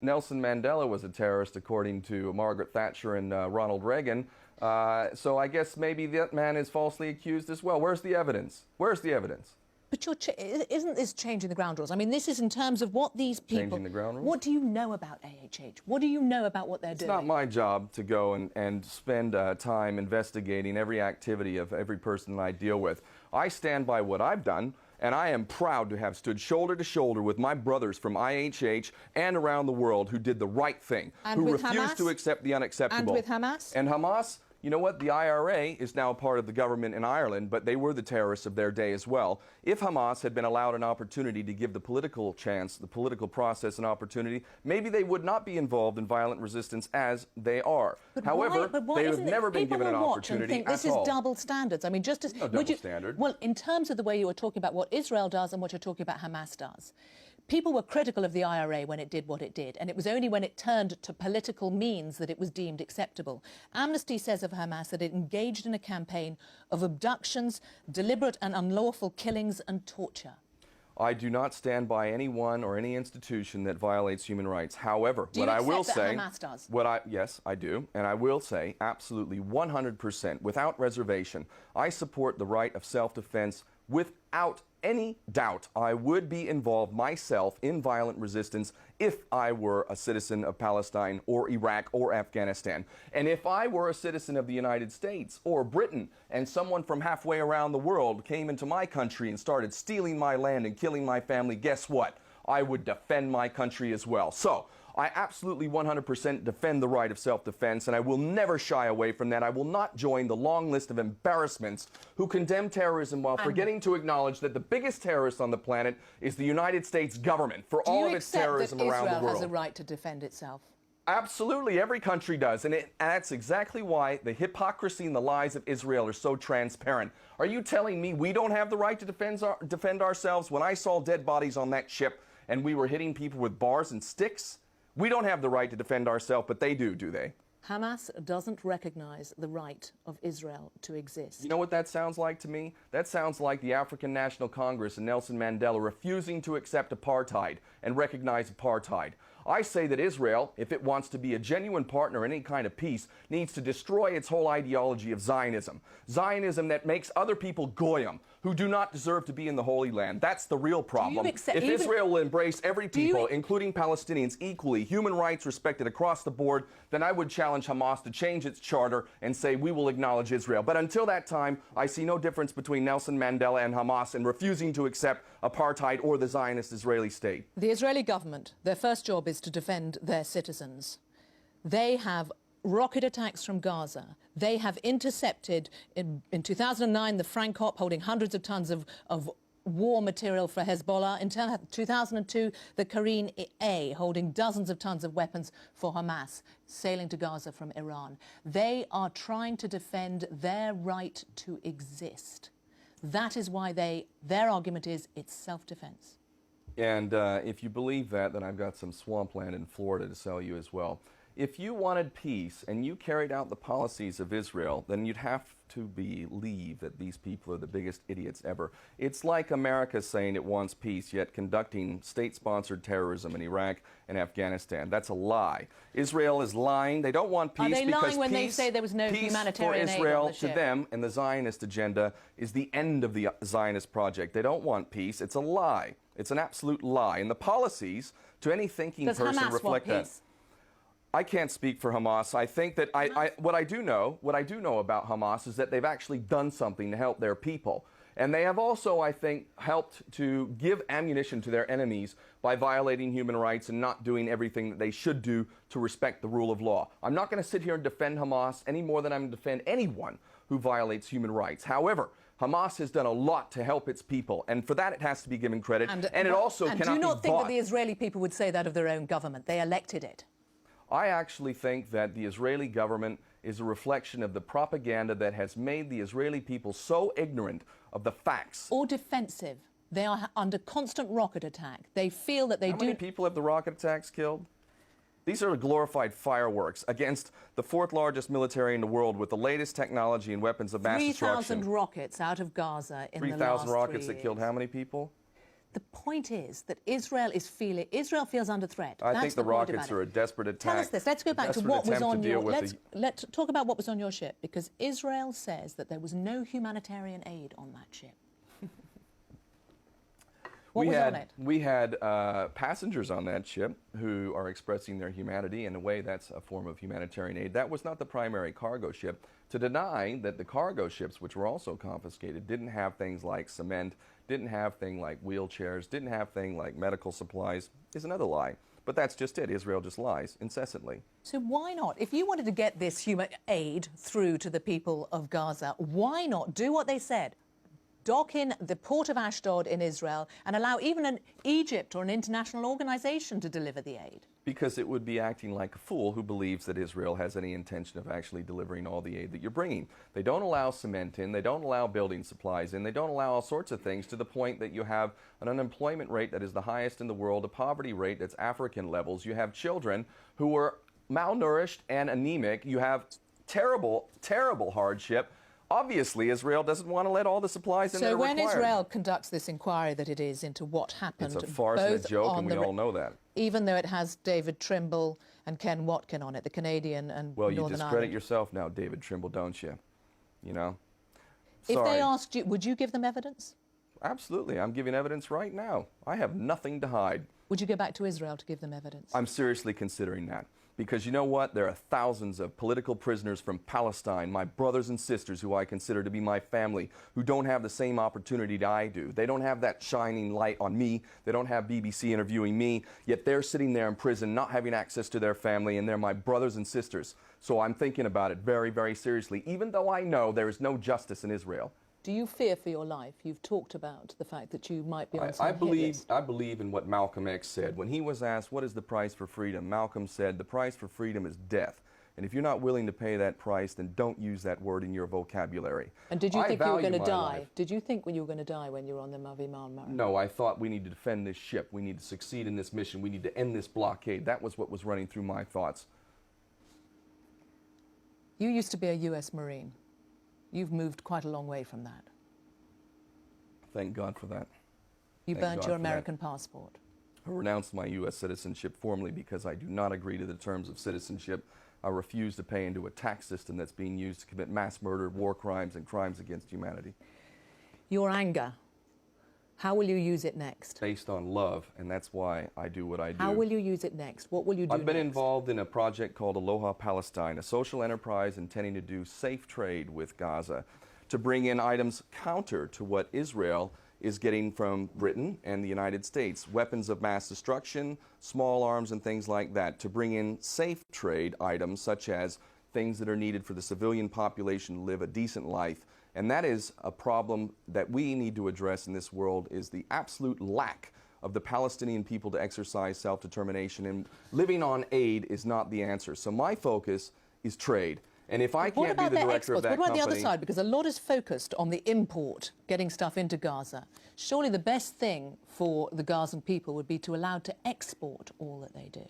Nelson Mandela was a terrorist, according to Margaret Thatcher and Ronald Reagan. So I guess maybe that man is falsely accused as well. Where's the evidence? Where's the evidence? But isn't this changing the ground rules? I mean, this is in terms of what these people... Changing the ground rules? What do you know about AHH? What do you know about what they're doing? It's not my job to go and spend time investigating every activity of every person that I deal with. I stand by what I've done, and I am proud to have stood shoulder to shoulder with my brothers from IHH and around the world who did the right thing, and who with refused Hamas? to accept the unacceptable. And with Hamas? And Hamas, you know what? The IRA is now part of the government in Ireland, but they were the terrorists of their day as well. If Hamas had been allowed an opportunity to give the political chance, the political process an opportunity, maybe they would not be involved in violent resistance as they are. But however, why they have never been given an opportunity and think this is double standards. I mean, just as... No double standard. Well, in terms of the way you were talking about what Israel does and what you're talking about Hamas does, people were critical of the IRA when it did what it did, and it was only when it turned to political means that it was deemed acceptable. Amnesty says of Hamas that it engaged in a campaign of abductions, deliberate and unlawful killings and torture. I do not stand by anyone or any institution that violates human rights. However, what I will say, Hamas does? Yes, I do, and I will say absolutely 100%, without reservation, I support the right of self-defense without any doubt. I would be involved myself in violent resistance if I were a citizen of Palestine or Iraq or Afghanistan. And if I were a citizen of the United States or Britain and someone from halfway around the world came into my country and started stealing my land and killing my family, guess what? I would defend my country as well. So I absolutely 100% defend the right of self-defense, and I will never shy away from that. I will not join the long list of embarrassments who condemn terrorism while forgetting to acknowledge that the biggest terrorist on the planet is the United States government for all of its terrorism around the world. Do you accept that Israel has a right to defend itself? Absolutely, every country does, and that's exactly why the hypocrisy and the lies of Israel are so transparent. Are you telling me we don't have the right to defend ourselves? When I saw dead bodies on that ship and we were hitting people with bars and sticks, we don't have the right to defend ourselves, but they do they? Hamas doesn't recognize the right of Israel to exist. You know what that sounds like to me? That sounds like the African National Congress and Nelson Mandela refusing to accept apartheid and recognize apartheid. I say that Israel, if it wants to be a genuine partner in any kind of peace, needs to destroy its whole ideology of Zionism. Zionism that makes other people goyim, who do not deserve to be in the Holy Land. That's the real problem. If Israel will embrace every people, including Palestinians, equally, human rights respected across the board, then I would challenge Hamas to change its charter and say we will acknowledge Israel. But until that time, I see no difference between Nelson Mandela and Hamas in refusing to accept apartheid or the Zionist Israeli state. The Israeli government, their first job is to defend their citizens. They have rocket attacks from Gaza. They have intercepted, in 2009, the Frankop holding hundreds of tons of war material for Hezbollah. In 2002, the Karine A holding dozens of tons of weapons for Hamas, sailing to Gaza from Iran. They are trying to defend their right to exist. That is why their argument is it's self-defense. And if you believe that, then I've got some swampland in Florida to sell you as well. If you wanted peace and you carried out the policies of Israel, then you'd have to believe that these people are the biggest idiots ever. It's like America saying it wants peace, yet conducting state-sponsored terrorism in Iraq and Afghanistan. That's a lie. Israel is lying. They don't want peace because peace... Are they lying when they say there was no humanitarian aid on the ship? Peace for Israel, to them, and the Zionist agenda is the end of the Zionist project. They don't want peace. It's a lie. It's an absolute lie. And the policies, to any thinking person, reflect that. I can't speak for Hamas. I think that what I do know about Hamas is that they've actually done something to help their people. And they have also, I think, helped to give ammunition to their enemies by violating human rights and not doing everything that they should do to respect the rule of law. I'm not going to sit here and defend Hamas any more than I'm going to defend anyone who violates human rights. However, Hamas has done a lot to help its people, and for that it has to be given credit. And it also cannot be bought. Do you not think that the Israeli people would say that of their own government? They elected it. I actually think that the Israeli government is a reflection of the propaganda that has made the Israeli people so ignorant of the facts. Or defensive. They are under constant rocket attack. They feel that they How many people have the rocket attacks killed? These are glorified fireworks against the fourth largest military in the world with the latest technology and weapons of mass destruction. 3,000 rockets out of Gaza in the last 3 years. 3,000 rockets that killed how many people? The point is that Israel feels under threat. I think the rockets are a desperate attack. Tell us this. Let's go back to what was on your... Let's talk about what was on your ship, because Israel says that there was no humanitarian aid on that ship. What was on it? We had passengers on that ship who are expressing their humanity. In a way, that's a form of humanitarian aid. That was not the primary cargo ship. To deny that the cargo ships, which were also confiscated, didn't have things like cement, didn't have things like wheelchairs, didn't have things like medical supplies, is another lie. But that's just it. Israel just lies incessantly. So why not? If you wanted to get this human aid through to the people of Gaza, why not do what they said? Dock in the port of Ashdod in Israel and allow even an Egypt or an international organization to deliver the aid? Because it would be acting like a fool who believes that Israel has any intention of actually delivering all the aid that you're bringing. They don't allow cement in, they don't allow building supplies in, they don't allow all sorts of things, to the point that you have an unemployment rate that is the highest in the world, a poverty rate that's African levels. You have children who are malnourished and anemic. You have terrible, terrible hardship. Obviously, Israel doesn't want to let all the supplies in that are required. So when Israel conducts this inquiry that it is into what happened... It's a farce and a joke, and we all know that. Even though it has David Trimble and Ken Watkin on it, the Canadian and Northern Ireland... Well, you discredit yourself now, David Trimble, don't you? You know? Sorry. If they asked you, would you give them evidence? Absolutely. I'm giving evidence right now. I have nothing to hide. Would you go back to Israel to give them evidence? I'm seriously considering that. Because you know what? There are thousands of political prisoners from Palestine, my brothers and sisters who I consider to be my family, who don't have the same opportunity that I do. They don't have that shining light on me. They don't have BBC interviewing me. Yet they're sitting there in prison, not having access to their family, and they're my brothers and sisters. So I'm thinking about it very, very seriously, even though I know there is no justice in Israel. Do you fear for your life? You've talked about the fact that you might be on some I believe in what Malcolm X said. When he was asked, what is the price for freedom? Malcolm said, the price for freedom is death. And if you're not willing to pay that price, then don't use that word in your vocabulary. And did you think you were going to die? Did you think you were going to die when you were on the Mavi Marmara? No, I thought we need to defend this ship. We need to succeed in this mission. We need to end this blockade. That was what was running through my thoughts. You used to be a U.S. Marine. You've moved quite a long way from that. Thank God for that. You burnt your American passport. I renounced my U.S. citizenship formally because I do not agree to the terms of citizenship. I refuse to pay into a tax system that's being used to commit mass murder, war crimes, and crimes against humanity. Your anger, how will you use it next? Based on love, and that's why I do what I do. How will you use it next? What will you do I've been next? involved in a project called Aloha Palestine, a social enterprise intending to do safe trade with Gaza, to bring in items counter to what Israel is getting from Britain and the United States, weapons of mass destruction, small arms and things like that, to bring in safe trade items such as things that are needed for the civilian population to live a decent life. And that is a problem that we need to address in this world, is the absolute lack of the Palestinian people to exercise self-determination, and living on aid is not the answer. So my focus is trade. And if I can't be the director of that company... What about the other side? Because a lot is focused on the import, getting stuff into Gaza. Surely the best thing for the Gazan people would be to allow to export all that they do.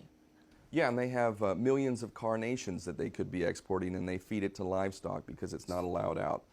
Yeah, and they have millions of carnations that they could be exporting, and they feed it to livestock because it's not allowed out.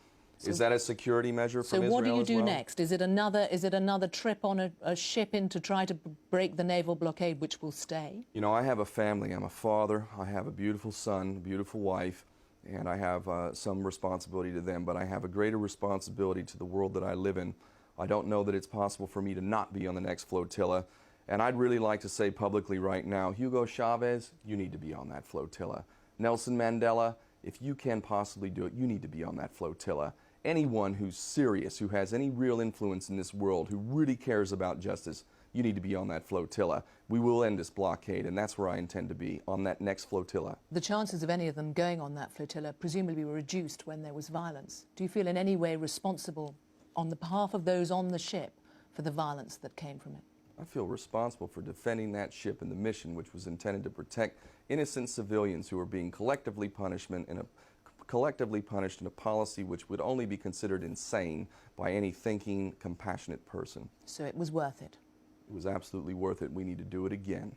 So, is that a security measure from Israel? So what do you do next? Is it another trip on a ship in to try to break the naval blockade, which will stay? You know, I have a family. I'm a father. I have a beautiful son, a beautiful wife, and I have some responsibility to them, but I have a greater responsibility to the world that I live in. I don't know that it's possible for me to not be on the next flotilla, and I'd really like to say publicly right now, Hugo Chavez, you need to be on that flotilla. Nelson Mandela, if you can possibly do it, you need to be on that flotilla. Anyone who's serious, who has any real influence in this world, who really cares about justice, you need to be on that flotilla. We will end this blockade, and that's where I intend to be, on that next flotilla. The chances of any of them going on that flotilla presumably were reduced when there was violence. Do you feel in any way responsible on the behalf of those on the ship for the violence that came from it? I feel responsible for defending that ship and the mission, which was intended to protect innocent civilians who are being collectively punished in a policy which would only be considered insane by any thinking, compassionate person. So it was worth it? It was absolutely worth it. We need to do it again.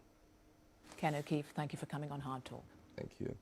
Ken O'Keefe, thank you for coming on Hard Talk. Thank you.